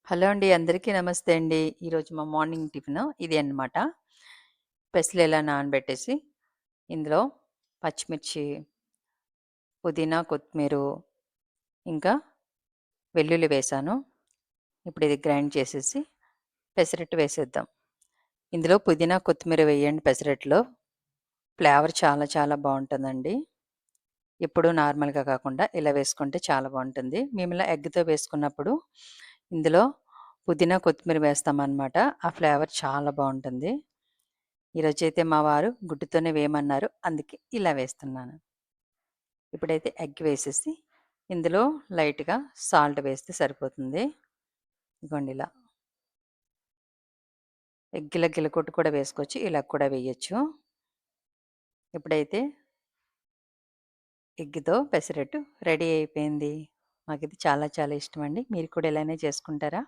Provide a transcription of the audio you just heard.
Hello అండి. అందరికీ నమస్తే అండి. ఈరోజు మా మార్నింగ్ టిఫిను ఇది అన్నమాట. పెసలు ఇలా నానబెట్టేసి, ఇందులో పచ్చిమిర్చి, పుదీనా, కొత్తిమీరు, ఇంకా వెల్లుల్లి వేశాను. ఇప్పుడు ఇది గ్రైండ్ చేసేసి పెసరట్టు వేసేద్దాం. ఇందులో పుదీనా, కొత్తిమీర వేయండి పెసరట్టులో. ఫ్లేవర్ చాలా చాలా బావుంటుందండి. ఎప్పుడూ నార్మల్‌గా కాకుండా ఇలా వేసుకుంటే చాలా బావుంటుంది. మేము ఇలా ఎగ్‌తో వేసుకున్నప్పుడు ఇందులో పుదీనా, కొత్తిమీర వేస్తామనమాట. ఆ ఫ్లేవర్ చాలా బావుంటుంది. ఈరోజైతే మా వారు గుడ్డుతోనే వేయమన్నారు. అందుకే ఇలా వేస్తున్నాను. ఇప్పుడైతే ఎగ్ వేసేసి ఇందులో లైట్‌గా సాల్ట్ వేస్తే సరిపోతుంది. ఇగోండి ఇలా. ఎగ్ గిలకొట్టు కూడా వేసుకోవచ్చు. ఇలా కూడా వేయొచ్చు. ఇప్పుడైతే ఎగ్‌తో పెసరట్టు రెడీ అయిపోయింది. మాకిది చాలా చాలా ఇష్టమండి. మీరు కూడా ఇలానే చేసుకుంటారా?